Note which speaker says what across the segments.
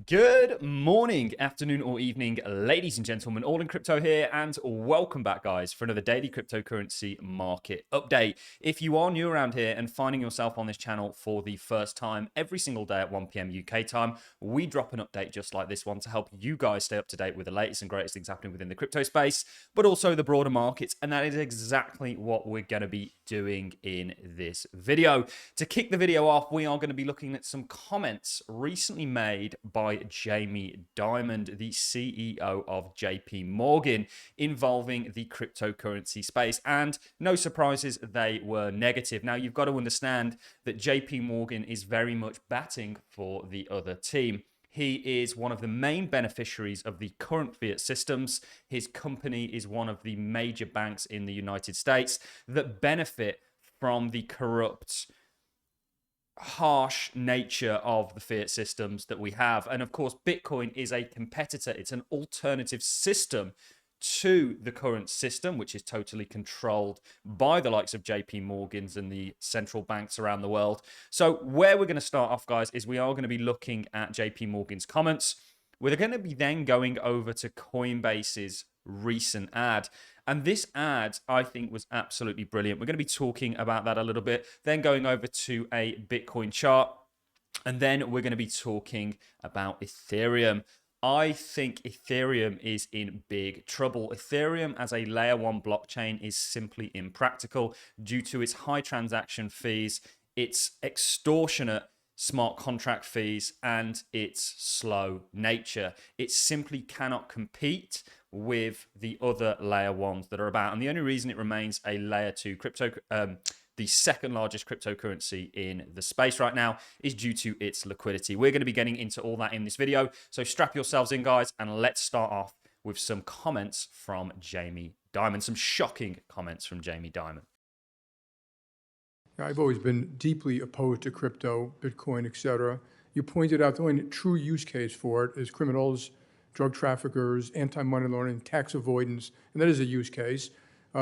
Speaker 1: Good morning, afternoon, or evening, ladies and gentlemen. Allincrypto here, and welcome back, guys, for another daily cryptocurrency market update. If you are new around here and finding yourself on this channel for the first time, every single day at 1 p.m. UK time, we drop an update just like this one to help you guys stay up to date with the latest and greatest things happening within the crypto space, but also the broader markets. And that is exactly what we're going to be doing in this video. To kick the video off, we are going to be looking at some comments recently made by Jamie Dimon, the CEO of JP Morgan, involving the cryptocurrency space. And no surprises, they were negative. Now, you've got to understand that JP Morgan is very much batting for the other team. He is one of the main beneficiaries of the current fiat systems. His company is one of the major banks in the United States that benefit from the corrupt, harsh nature of the fiat systems that we have. And of course, Bitcoin is a competitor. It's an alternative system to the current system, which is totally controlled by the likes of JP Morgan's and the central banks around the world. So where we're going to start off, guys, is we are going to be looking at JP Morgan's comments. We're going to be then going over to Coinbase's recent ad. And this ad, I think, was absolutely brilliant. We're going to be talking about that a little bit, then going over to a Bitcoin chart, and then we're going to be talking about Ethereum. I think Ethereum is in big trouble. Ethereum as a layer 1 blockchain is simply impractical due to its high transaction fees, its extortionate smart contract fees, and its slow nature. It simply cannot compete with the other layer 1s that are about. And the only reason it remains a layer 2 crypto, the second largest cryptocurrency in the space right now, is due to its liquidity. We're going to be getting into all that in this video. So strap yourselves in, guys, and let's start off with some comments from Jamie Dimon, some shocking comments from Jamie Dimon.
Speaker 2: I've always been deeply opposed to crypto, Bitcoin, etc. You pointed out the only true use case for it is criminals, drug traffickers, anti-money laundering, tax avoidance, and that is a use case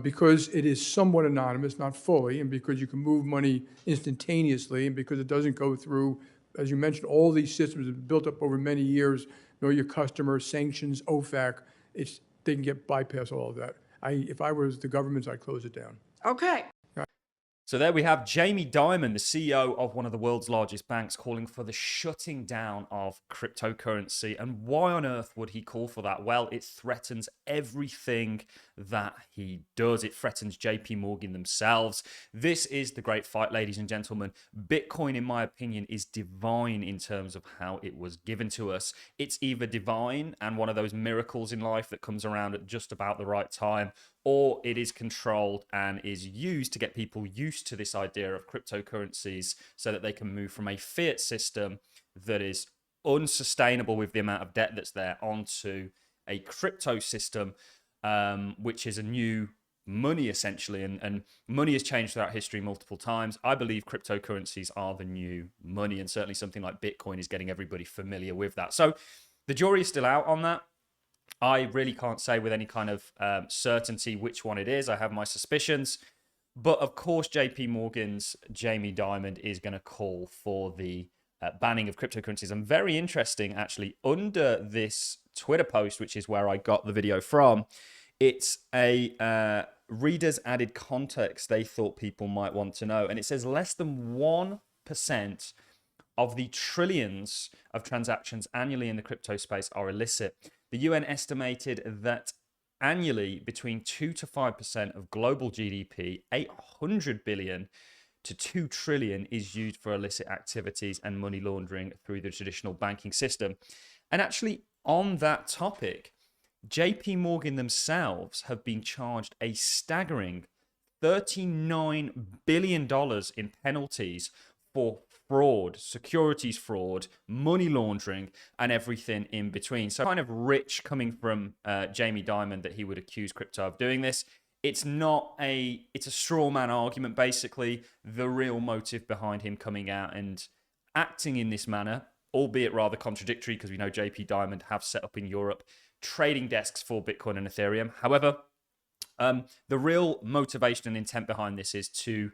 Speaker 2: because it is somewhat anonymous, not fully, and because you can move money instantaneously, and because it doesn't go through, as you mentioned, all these systems that have built up over many years, know your customers, sanctions, OFAC, they can get bypass all of that. If I was the government, I'd close it down.
Speaker 3: Okay.
Speaker 1: So there we have Jamie Dimon, the CEO of one of the world's largest banks, calling for the shutting down of cryptocurrency. And why on earth would he call for that? Well, it threatens everything that he does. It threatens JP Morgan themselves. This is the great fight, ladies and gentlemen. Bitcoin, in my opinion, is divine in terms of how it was given to us. It's either divine and one of those miracles in life that comes around at just about the right time, or it is controlled and is used to get people used to this idea of cryptocurrencies so that they can move from a fiat system that is unsustainable with the amount of debt that's there onto a crypto system, which is a new money, essentially. And money has changed throughout history multiple times. I believe cryptocurrencies are the new money, and certainly something like Bitcoin is getting everybody familiar with that. So the jury is still out on that. I really can't say with any kind of certainty which one it is. I have my suspicions. But of course, JP Morgan's Jamie Dimon is going to call for the banning of cryptocurrencies. And very interesting, actually, under this Twitter post, which is where I got the video from, it's a readers added context they thought people might want to know. And it says less than 1% of the trillions of transactions annually in the crypto space are illicit. The UN estimated that annually between 2 to 5% of global GDP, 800 billion to 2 trillion, is used for illicit activities and money laundering through the traditional banking system. And actually, on that topic, JP Morgan themselves have been charged a staggering $39 billion in penalties for fraud, securities fraud, money laundering, and everything in between. So kind of rich coming from Jamie Dimon that he would accuse crypto of doing this. It's a straw man argument, basically. The real motive behind him coming out and acting in this manner, albeit rather contradictory, because we know JP Dimon have set up in Europe trading desks for Bitcoin and Ethereum. However, the real motivation and intent behind this is to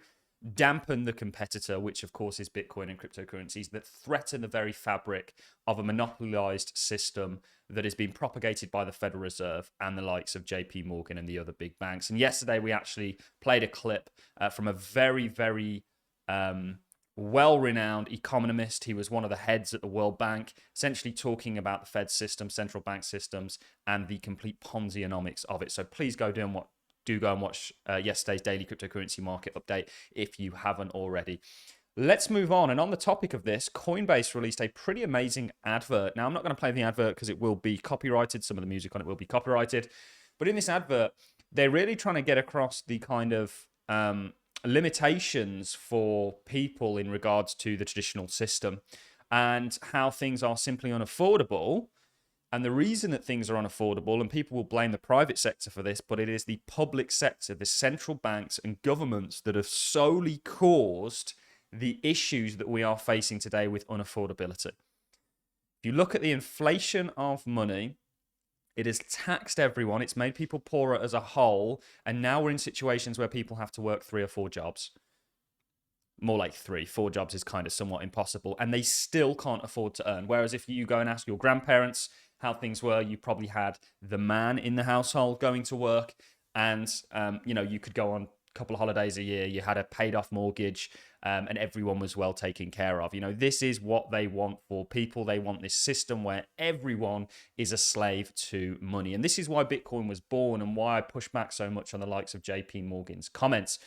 Speaker 1: dampen the competitor, which of course is Bitcoin and cryptocurrencies that threaten the very fabric of a monopolized system that is being propagated by the Federal Reserve and the likes of JP Morgan and the other big banks. And yesterday we actually played a clip from a very, very well-renowned economist. He was one of the heads at the World Bank, essentially talking about the Fed system, central bank systems, and the complete Ponzi-onomics of it. So please go and watch yesterday's daily cryptocurrency market update if you haven't already. Let's move on. And on the topic of this, Coinbase released a pretty amazing advert. Now, I'm not going to play the advert because it will be copyrighted. Some of the music on it will be copyrighted. But in this advert, they're really trying to get across the kind of limitations for people in regards to the traditional system and how things are simply unaffordable. And the reason that things are unaffordable, and people will blame the private sector for this, but it is the public sector, the central banks and governments that have solely caused the issues that we are facing today with unaffordability. If you look at the inflation of money, it has taxed everyone. It's made people poorer as a whole. And now we're in situations where people have to work 3 or 4 jobs. More like 3. 4 jobs is kind of somewhat impossible. And they still can't afford to earn. Whereas if you go and ask your grandparents how things were, you probably had the man in the household going to work. And, you could go on a couple of holidays a year. You had a paid off mortgage. And everyone was well taken care of. This is what they want for people. They want this system where everyone is a slave to money. And this is why Bitcoin was born and why I push back so much on the likes of JP Morgan's comments.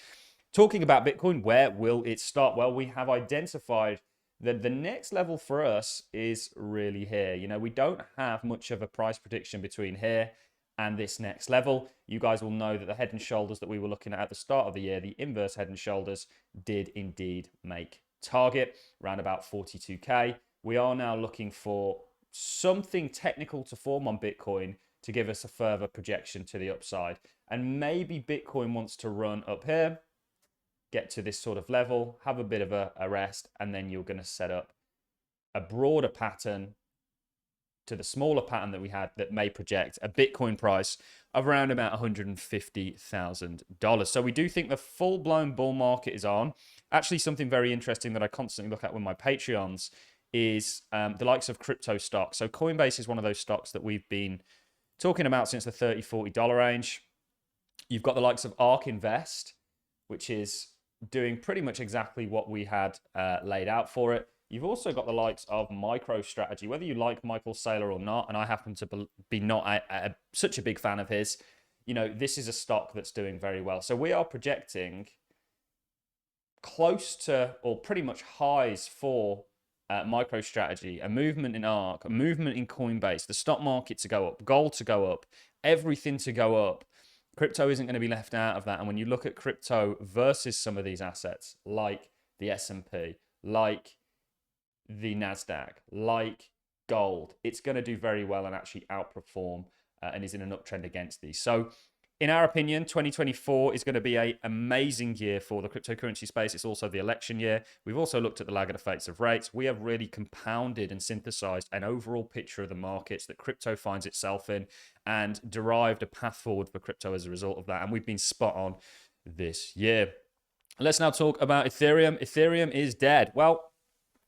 Speaker 1: Talking about Bitcoin, where will it start? Well, we have identified that the next level for us is really here. We don't have much of a price prediction between here and this next level. You guys will know that the head and shoulders that we were looking at the start of the year, the inverse head and shoulders, did indeed make target around about 42k. We are now looking for something technical to form on Bitcoin to give us a further projection to the upside. And maybe Bitcoin wants to run up here, get to this sort of level, have a bit of a rest, and then you're going to set up a broader pattern to the smaller pattern that we had that may project a Bitcoin price of around about $150,000. So we do think the full-blown bull market is on. Actually, something very interesting that I constantly look at with my Patreons is the likes of crypto stocks. So Coinbase is one of those stocks that we've been talking about since the $30, $40 range. You've got the likes of ARK Invest, which is doing pretty much exactly what we had laid out for it. You've also got the likes of MicroStrategy, whether you like Michael Saylor or not, and I happen to be not such a big fan of his. This is a stock that's doing very well. So we are projecting close to or pretty much highs for MicroStrategy, a movement in ARK, a movement in Coinbase, the stock market to go up, gold to go up, everything to go up. Crypto isn't going to be left out of that. And when you look at crypto versus some of these assets, like the S&P, like the NASDAQ, like gold, it's going to do very well and actually outperform and is in an uptrend against these. So in our opinion, 2024 is going to be an amazing year for the cryptocurrency space. It's also the election year. We've also looked at the laggard effects of rates. We have really compounded and synthesized an overall picture of the markets that crypto finds itself in and derived a path forward for crypto as a result of that. And we've been spot on this year. Let's now talk about Ethereum. Ethereum is dead. Well,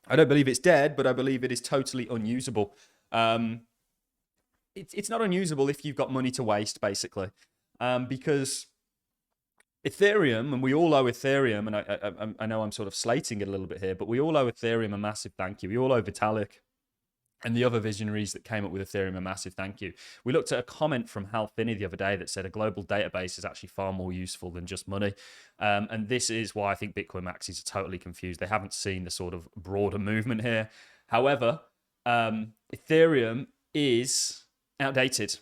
Speaker 1: I don't believe it's dead, but I believe it is totally unusable. It's not unusable if you've got money to waste, basically. Because Ethereum, and we all owe Ethereum, and I know I'm sort of slating it a little bit here, but we all owe Ethereum a massive thank you. We all owe Vitalik and the other visionaries that came up with Ethereum a massive thank you. We looked at a comment from Hal Finney the other day that said a global database is actually far more useful than just money. And this is why I think Bitcoin maxis are totally confused. They haven't seen the sort of broader movement here. However, Ethereum is outdated.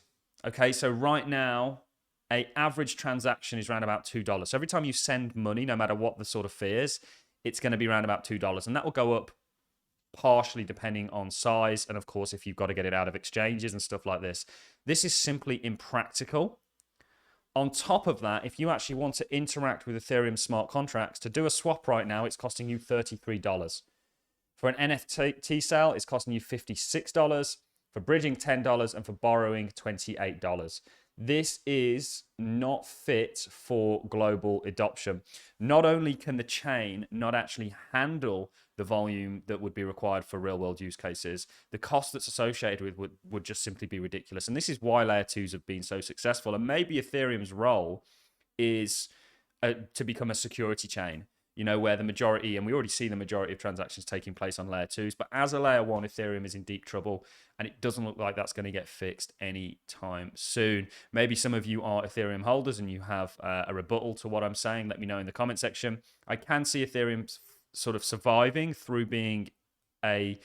Speaker 1: Okay, so right now, an average transaction is around about $2. So every time you send money, no matter what the sort of fee is, it's going to be around about $2. And that will go up partially depending on size. And of course, if you've got to get it out of exchanges and stuff like this, this is simply impractical. On top of that, if you actually want to interact with Ethereum smart contracts, to do a swap right now, it's costing you $33. For an NFT sale, it's costing you $56. For bridging, $10, and for borrowing, $28. This is not fit for global adoption. Not only can the chain not actually handle the volume that would be required for real world use cases, the cost that's associated with would just simply be ridiculous. And this is why layer twos have been so successful. And maybe Ethereum's role is to become a security chain, where the majority, and we already see the majority of transactions taking place on layer twos, but as a layer one, Ethereum is in deep trouble, and it doesn't look like that's going to get fixed anytime soon. Maybe some of you are Ethereum holders and you have a rebuttal to what I'm saying. Let me know in the comment section. I can see Ethereum sort of surviving through being a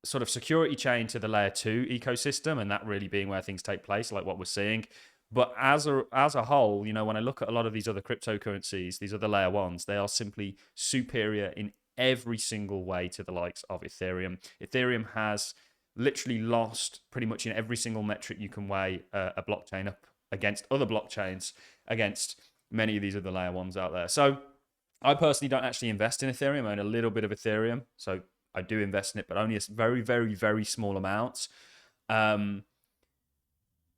Speaker 1: sort of security chain to the layer two ecosystem, and that really being where things take place, like what we're seeing. But as a whole, when I look at a lot of these other cryptocurrencies, these other layer ones, they are simply superior in every single way to the likes of Ethereum. Ethereum has literally lost pretty much in every single metric you can weigh a blockchain up against other blockchains, against many of these other layer ones out there. So I personally don't actually invest in Ethereum. I own a little bit of Ethereum. So I do invest in it, but only a very, very, very small amounts.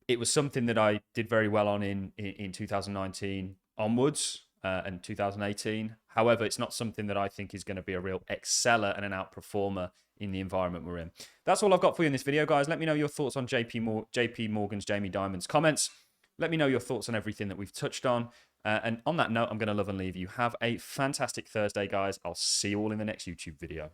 Speaker 1: It was something that I did very well on in 2019 onwards and 2018. However, it's not something that I think is going to be a real exceller and an outperformer in the environment we're in. That's all I've got for you in this video, guys. Let me know your thoughts on JP Morgan's Jamie Dimon's comments. Let me know your thoughts on everything that we've touched on. And on that note, I'm going to love and leave you. Have a fantastic Thursday, guys. I'll see you all in the next YouTube video.